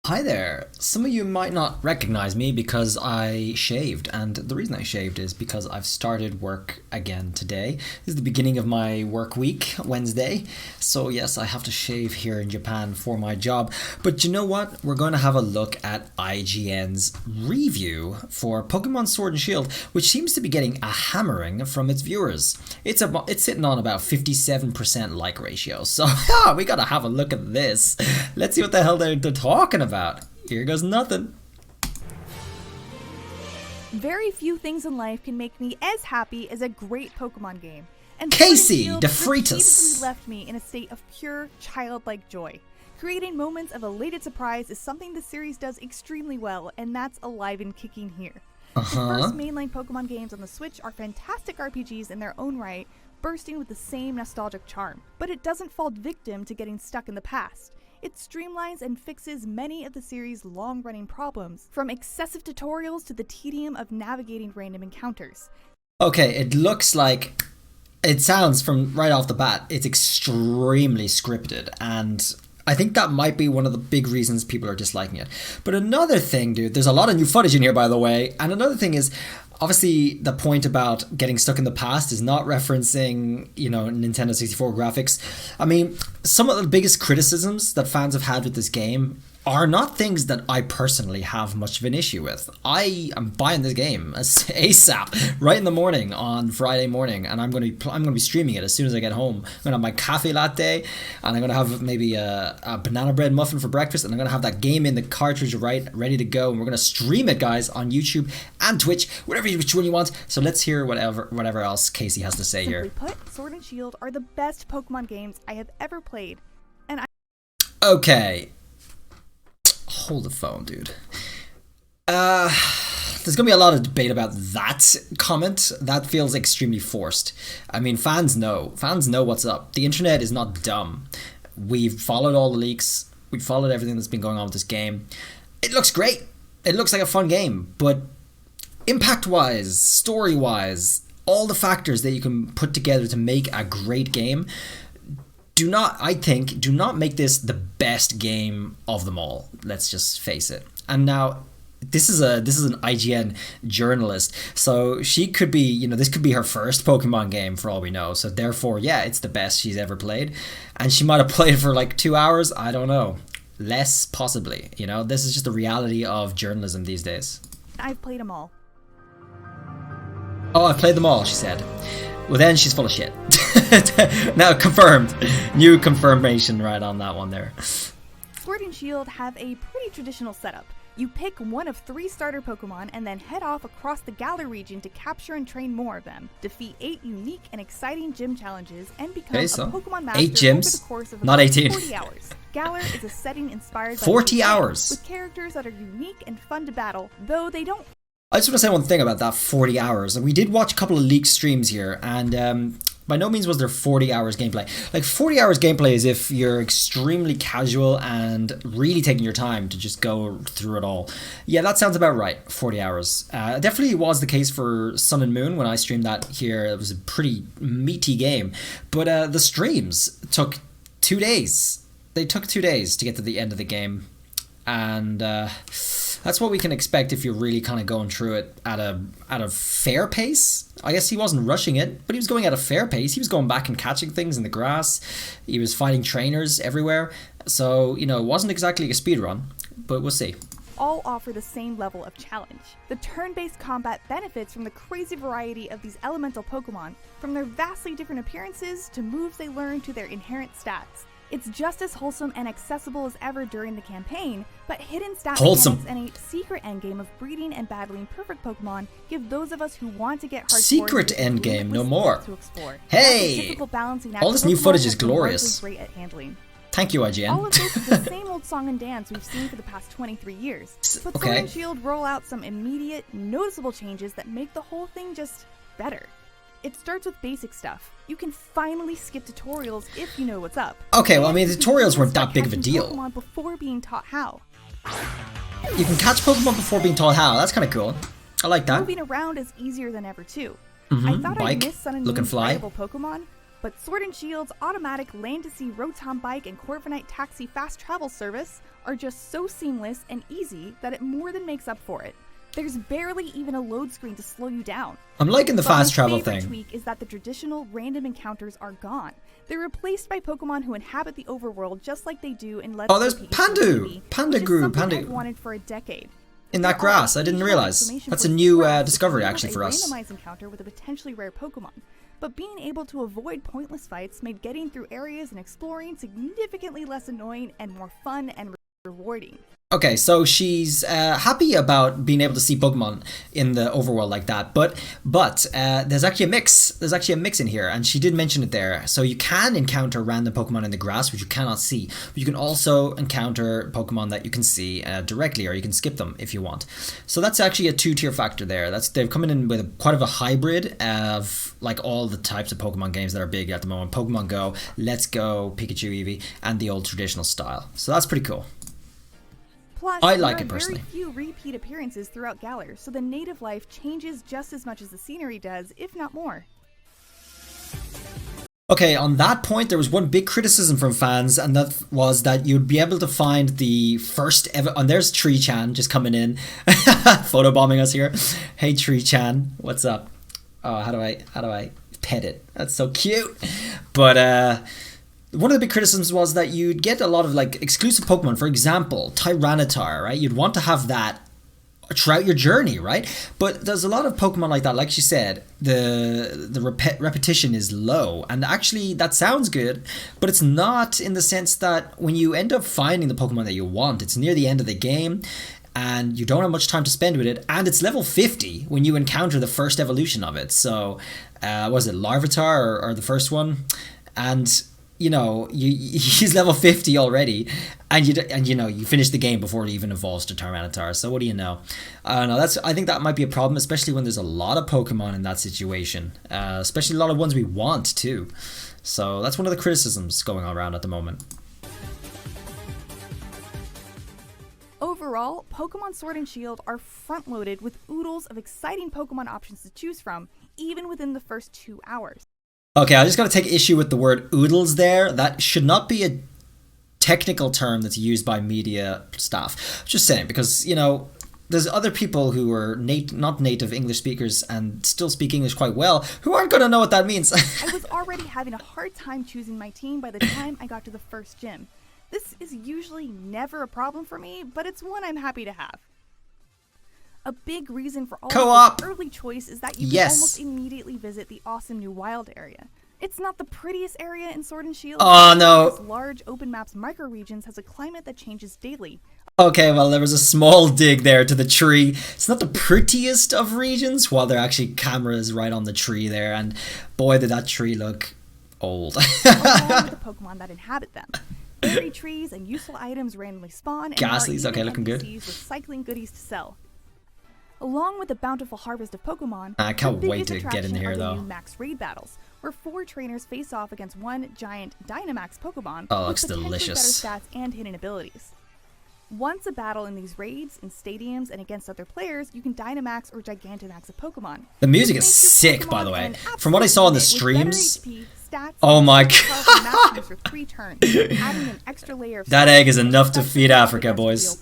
Hi there. Some of you might not recognize me because I shaved, and the reason I shaved is because I've started work again today. This is the beginning of my work week, Wednesday, so yes, I have to shave here in Japan for my job. But you know what? We're going to have a look at IGN's review for Pokemon Sword and Shield, which seems to be getting a hammering from its viewers. It's sitting on about 57% like ratio, so we gotta have a look at this. Let's see what the hell they're talking about. Here goes nothing. Very few things in life can make me as happy as a great Pokemon game. And Casey, Sword and the Shield Fritas. repeatedly left me in a state of pure childlike joy. Creating moments of elated surprise is something the series does extremely well, and that's alive and kicking here. The first mainline Pokemon games on the Switch are fantastic RPGs in their own right, bursting with the same nostalgic charm. But it doesn't fall victim to getting stuck in the past. It streamlines and fixes many of the series' long-running problems, from excessive tutorials to the tedium of navigating random encounters. Okay, it sounds from right off the bat, it's extremely scripted, and I think that might be one of the big reasons people are disliking it. But another thing, dude, there's a lot of new footage in here, by the way, and another thing is, obviously, the point about getting stuck in the past is not referencing, Nintendo 64 graphics. I mean, some of the biggest criticisms that fans have had with this game are not things that I personally have much of an issue with. I am buying this game ASAP, right in the morning on Friday morning, and I'm going to be streaming it as soon as I get home. I'm going to have my cafe latte, and I'm going to have maybe a banana bread muffin for breakfast, and I'm going to have that game in the cartridge ready to go, and we're going to stream it, guys, on YouTube and Twitch, which one you want. So let's hear whatever else Casey has to say here. Simply put, Sword and Shield are the best Pokemon games I have ever played, and Okay. Hold the phone, dude. There's gonna be a lot of debate about that comment. That feels extremely forced. I mean, fans know what's up. The internet is not dumb. We've followed all the leaks. We've followed everything that's been going on with this game. It looks great. It looks like a fun game, but impact-wise, story-wise, all the factors that you can put together to make a great game do not make this the best game of them all. Let's just face it. And now, this is an IGN journalist, so she could be, this could be her first Pokemon game for all we know. So therefore, yeah, it's the best she's ever played, and she might have played it for like 2 hours. I don't know, less possibly. This is just the reality of journalism these days. I've played them all. Oh, I've played them all, she said. Well, then she's full of shit. Now confirmed. New confirmation right on that one there. Sword and Shield have a pretty traditional setup. You pick one of 3 starter Pokemon and then head off across the Galar region to capture and train more of them, defeat 8 unique and exciting gym challenges, and become a Pokemon master 8 gyms, over the course of not 18. 40 hours. Galar is a setting inspired by 40 hours with characters that are unique and fun to battle, though they don't. I just want to say one thing about that 40 hours. We did watch a couple of leaked streams here, and by no means was there 40 hours gameplay. Like, 40 hours gameplay is if you're extremely casual and really taking your time to just go through it all. Yeah, that sounds about right, 40 hours. Definitely was the case for Sun and Moon when I streamed that here. It was a pretty meaty game. But the streams took 2 days. They took 2 days to get to the end of the game. And that's what we can expect if you're really kind of going through it at a fair pace. I guess he wasn't rushing it, but he was going at a fair pace. He was going back and catching things in the grass. He was fighting trainers everywhere. So, it wasn't exactly a speed run, but we'll see. All offer the same level of challenge. The turn-based combat benefits from the crazy variety of these elemental Pokemon, from their vastly different appearances to moves they learn to their inherent stats. It's just as wholesome and accessible as ever during the campaign, but hidden stat mechanics and a secret endgame of breeding and battling perfect Pokemon give those of us who want to get hardcore secret endgame, no more. To explore. Hey! All this new footage is glorious. Great at handling. Thank you, IGN. All of this is the same old song and dance we've seen for the past 23 years. But Sword and Shield roll out some immediate, noticeable changes that make the whole thing just better. It starts with basic stuff. You can finally skip tutorials if you know what's up. Okay, well, I mean, the tutorials weren't that big of a deal. Pokemon before being taught how. You can catch Pokemon before being taught how. That's kind of cool. I like that. Moving around is easier than ever, too. I thought I'd miss Sun and Moon's playable Pokemon, But Sword and Shield's automatic land-to-sea Rotom Bike and Corviknight Taxi fast travel service are just so seamless and easy that it more than makes up for it. There's barely even a load screen to slow you down. I'm liking the fast travel thing. My favorite tweak is that the traditional random encounters are gone. They're replaced by Pokemon who inhabit the overworld just like they do in Let's Go there's Pikachu, Pandagu. I've wanted for a decade. In that grass, I didn't realize. That's a new discovery actually for us. Randomized encounter with a potentially rare Pokemon. But being able to avoid pointless fights made getting through areas and exploring significantly less annoying and more fun and rewarding. Okay, so she's happy about being able to see Pokemon in the overworld like that, but there's actually a mix. There's actually a mix in here, and she did mention it there. So you can encounter random Pokemon in the grass, which you cannot see. But you can also encounter Pokemon that you can see directly, or you can skip them if you want. So that's actually a two-tier factor there. They've come in with quite of a hybrid of like all the types of Pokemon games that are big at the moment: Pokemon Go, Let's Go, Pikachu, Eevee, and the old traditional style. So that's pretty cool. Plus, I like it personally. There are very few repeat appearances throughout Galar, so the native life changes just as much as the scenery does, if not more. Okay, on that point, there was one big criticism from fans, and that was that you'd be able to find the first ever... And there's Tree-chan just coming in, photobombing us here. Hey, Tree-chan, what's up? Oh, how do I pet it? That's so cute. But, one of the big criticisms was that you'd get a lot of like exclusive Pokemon. For example, Tyranitar, right? You'd want to have that throughout your journey, right? But there's a lot of Pokemon like that. Like she said, the repetition is low, and actually that sounds good, but it's not, in the sense that when you end up finding the Pokemon that you want, it's near the end of the game, and you don't have much time to spend with it, and it's level 50 when you encounter the first evolution of it. So, was it Larvitar or the first one? And you know, he's level 50 already, and you finish the game before it even evolves to Tyranitar. So what do you know? I don't know. I think that might be a problem, especially when there's a lot of Pokemon in that situation, especially a lot of ones we want too. So that's one of the criticisms going on around at the moment. Overall, Pokemon Sword and Shield are front-loaded with oodles of exciting Pokemon options to choose from, even within the first 2 hours. Okay, I just got to take issue with the word oodles there. That should not be a technical term that's used by media staff. Just saying, because, you know, there's other people who are not native English speakers and still speak English quite well who aren't going to know what that means. I was already having a hard time choosing my team by the time I got to the first gym. This is usually never a problem for me, but it's one I'm happy to have. A big reason for all of this early choice is that you can almost immediately visit the awesome new wild area. It's not the prettiest area in Sword and Shield. Oh no! This large open maps microregions has a climate that changes daily. Okay, well, there was a small dig there to the tree. It's not the prettiest of regions, while there are actually cameras right on the tree there, and boy, did that tree look old. Along with the Pokemon that inhabit them. Berry trees and useful items randomly spawn, and Ghastly's okay, looking good. with cycling goodies to sell. Along with the bountiful harvest of Pokemon, I can't wait to get in here though. New Max Raid battles, where 4 trainers face off against one giant Dynamax Pokemon with looks delicious. Better stats and hidden abilities. Once a battle in these raids, in stadiums, and against other players, you can Dynamax or Gigantamax a Pokemon. The music is sick, by the way. From what I saw in the streams, oh my god! For 3 turns, adding an extra layer of that egg is enough to feed Africa, boys.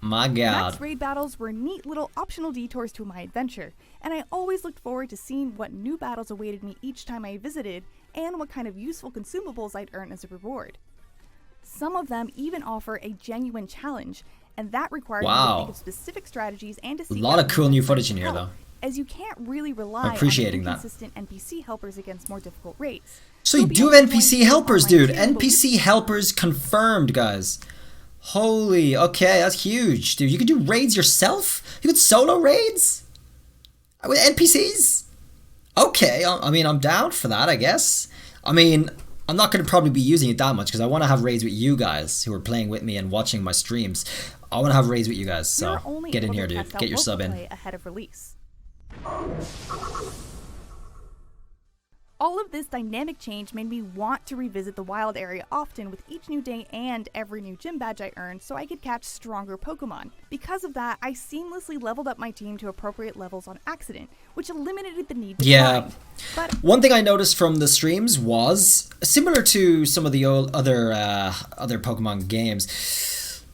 My god. Max raid battles were neat little optional detours to my adventure, and I always looked forward to seeing what new battles awaited me each time I visited, and what kind of useful consumables I'd earn as a reward. Some of them even offer a genuine challenge, and that requires you to think of specific strategies and to see a lot of cool new footage in here though. As you can't really rely on inconsistent NPC helpers against more difficult raids. So you do have NPC helpers, dude. NPC helpers confirmed, guys. Holy, okay, that's huge, dude. You could do raids yourself? You could solo raids? With NPCs? Okay, I mean, I'm down for that, I guess. I mean, I'm not going to probably be using it that much because I want to have raids with you guys who are playing with me and watching my streams. I want to have raids with you guys, so get in here, dude. Get your sub in. Ahead of release. All of this dynamic change made me want to revisit the wild area often with each new day and every new gym badge I earned so I could catch stronger Pokemon. Because of that, I seamlessly leveled up my team to appropriate levels on accident, which eliminated the need to grind. But one thing I noticed from the streams was, similar to some of the other Pokemon games,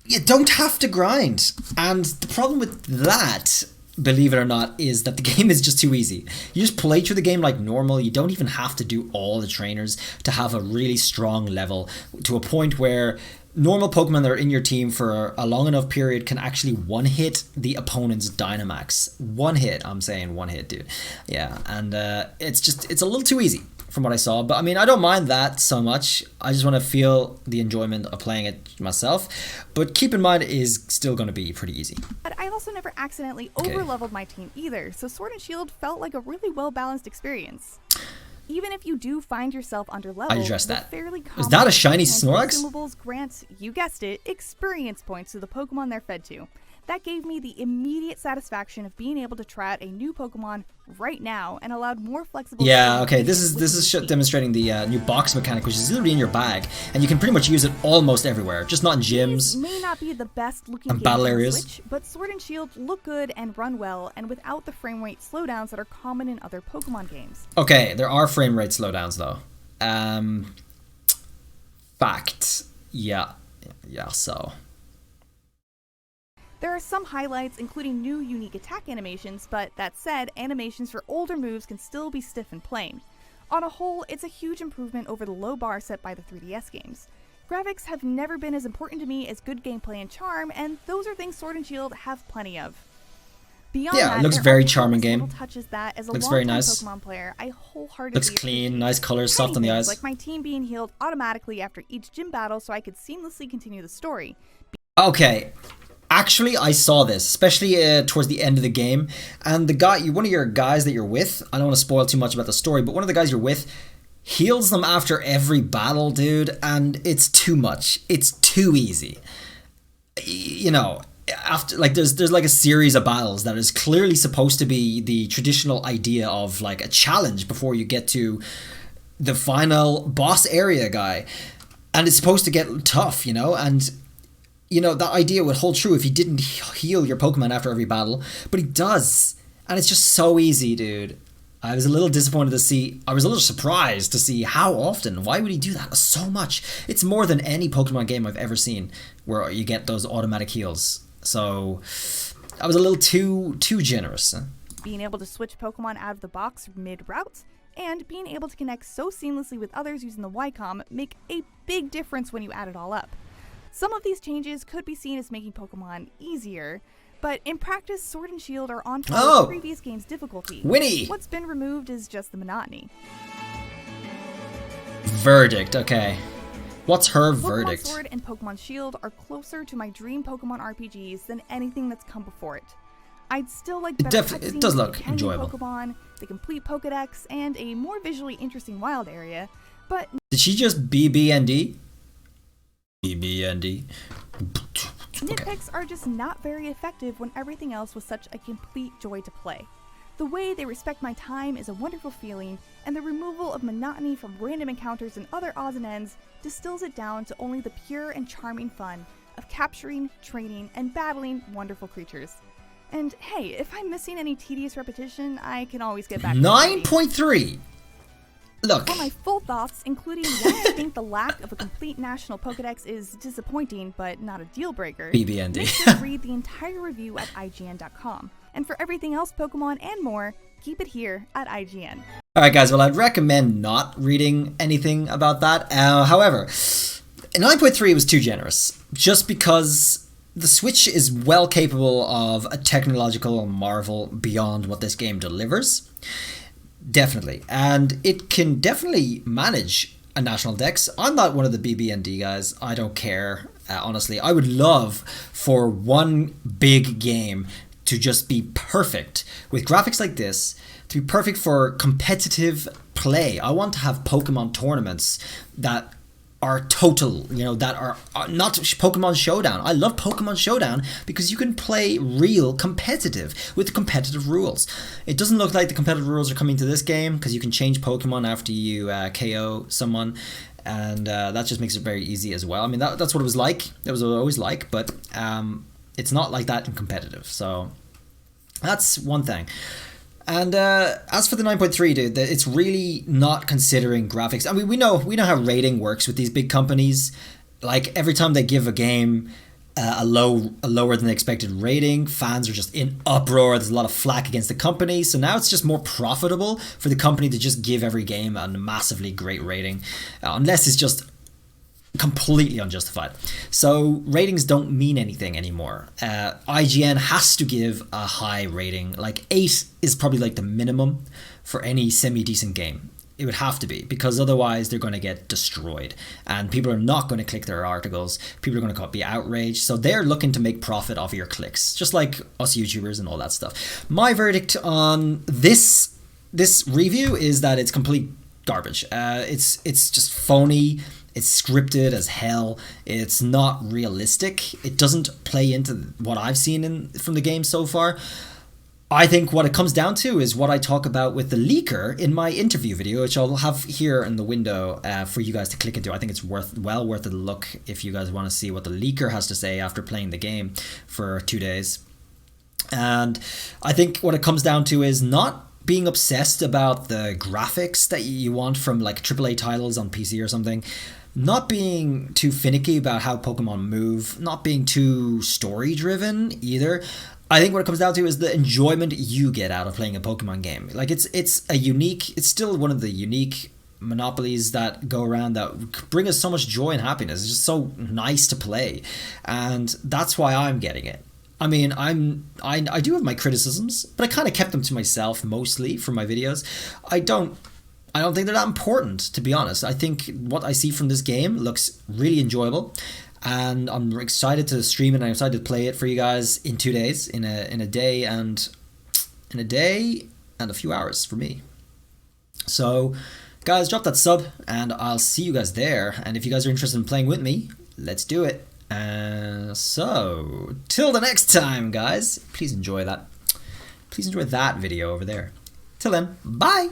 you don't have to grind. And the problem with that, believe it or not, is that the game is just too easy. You just play through the game like normal. You don't even have to do all the trainers to have a really strong level, to a point where normal Pokemon that are in your team for a long enough period can actually one-hit the opponent's Dynamax. One hit, I'm saying one hit, dude. Yeah, and it's a little too easy from what I saw. But I mean, I don't mind that so much. I just want to feel the enjoyment of playing it myself. But keep in mind, it is still going to be pretty easy. But I also never accidentally over-leveled my team either, so Sword and Shield felt like a really well-balanced experience. Even if you do find yourself under-leveled, I addressed that. Fairly Is that a shiny Snorlax? Consumables grant, you guessed it, experience points to the Pokemon they're fed to. That gave me the immediate satisfaction of being able to try out a new Pokemon right now and allowed more flexible. Yeah, okay. This is demonstrating the new box mechanic, which is literally in your bag, and you can pretty much use it almost everywhere, just not in gyms. These may not be the best looking and battle areas, Switch, but Sword and Shield look good and run well, and without the frame rate slowdowns that are common in other Pokemon games. Okay, there are frame rate slowdowns though. Fact. Yeah. So. There are some highlights, including new unique attack animations, but that said, animations for older moves can still be stiff and plain. On a whole, it's a huge improvement over the low bar set by the 3DS games. Graphics have never been as important to me as good gameplay and charm, and those are things Sword and Shield have plenty of. Beyond that, it looks very charming game. Touches that as a looks very nice. Pokemon player, I wholeheartedly looks clean, nice colors, soft on the eyes. Like my team being healed automatically after each gym battle so I could seamlessly continue the story. Okay. Actually, I saw this, especially towards the end of the game, and one of your guys that you're with, I don't want to spoil too much about the story, but one of the guys you're with heals them after every battle, dude, and it's too much. It's too easy. You know, after like there's like a series of battles that is clearly supposed to be the traditional idea of like a challenge before you get to the final boss area guy, and it's supposed to get tough, you know, and you know, that idea would hold true if he didn't heal your Pokemon after every battle, but he does. And it's just so easy, dude. I was a little disappointed to see, I was a little surprised to see how often. Why would he do that so much? It's more than any Pokemon game I've ever seen where you get those automatic heals. So, I was a little too generous. Being able to switch Pokemon out of the box mid-route, and being able to connect so seamlessly with others using the Y-Com make a big difference when you add it all up. Some of these changes could be seen as making Pokemon easier, but in practice, Sword and Shield are on par with the previous game's difficulty. Winnie! What's been removed is just the monotony. Verdict, okay. What's her verdict? Pokemon Sword and Pokemon Shield are closer to my dream Pokemon RPGs than anything that's come before it. I'd still like better it does look enjoyable. Pokemon, the complete Pokedex, and a more visually interesting wild area, but... Did she just BBND? BBND. Nitpicks are just not very effective when everything else was such a complete joy to play. The way they respect my time is a wonderful feeling, and the removal of monotony from random encounters and other odds and ends distills it down to only the pure and charming fun of capturing, training, and battling wonderful creatures. And hey, if I'm missing any tedious repetition, I can always get back to 9.3! Look. For my full thoughts, including why I think the lack of a complete national Pokedex is disappointing but not a deal breaker, BBND. make sure to read the entire review at IGN.com. And for everything else Pokemon and more, keep it here at IGN. Alright guys, well I'd recommend not reading anything about that. However, 9.3 was too generous. Just because the Switch is well capable of a technological marvel beyond what this game delivers. Definitely. And it can definitely manage a national dex. I'm not one of the BBND guys. I don't care. Honestly, I would love for one big game to just be perfect with graphics like this, to be perfect for competitive play. I want to have Pokemon tournaments that are total, you know, that are not Pokemon Showdown. I love Pokemon Showdown because you can play real competitive with competitive rules. It doesn't look like the competitive rules are coming to this game because you can change Pokemon after you KO someone, and that just makes it very easy as well. I mean, that's what it was like. That was what I always like, but it's not like that in competitive. So that's one thing. And as for the 9.3, dude, it's really not considering graphics. I mean, we know how rating works with these big companies. Like every time they give a game a lower than expected rating, fans are just in uproar. There's a lot of flack against the company. So now it's just more profitable for the company to just give every game a massively great rating, unless it's just completely unjustified. So ratings don't mean anything anymore. IGN has to give a high rating. Like 8 is probably like the minimum for any semi-decent game. It would have to be, because otherwise they're going to get destroyed and people are not going to click their articles. People are going to be outraged. So they're looking to make profit off of your clicks, just like us YouTubers and all that stuff. My verdict on this review is that it's complete garbage. It's just phony. It's scripted as hell. It's not realistic. It doesn't play into what I've seen from the game so far. I think what it comes down to is what I talk about with the leaker in my interview video, which I'll have here in the window for you guys to click into. I think it's well worth a look if you guys want to see what the leaker has to say after playing the game for 2 days. And I think what it comes down to is not being obsessed about the graphics that you want from like AAA titles on PC or something. Not being too finicky about how Pokemon move, not being too story driven either. I think what it comes down to is the enjoyment you get out of playing a Pokemon game. Like it's still one of the unique monopolies that go around that bring us so much joy and happiness. It's just so nice to play, and that's why I'm getting it. I mean, I do have my criticisms, but I kind of kept them to myself mostly for my videos. I don't think they're that important, to be honest. I think what I see from this game looks really enjoyable, and I'm excited to stream it, and I'm excited to play it for you guys in 2 days, in a day and a few hours for me. So, guys, drop that sub, and I'll see you guys there. And if you guys are interested in playing with me, let's do it. So, till the next time, guys, please enjoy that. Please enjoy that video over there. Till then, bye!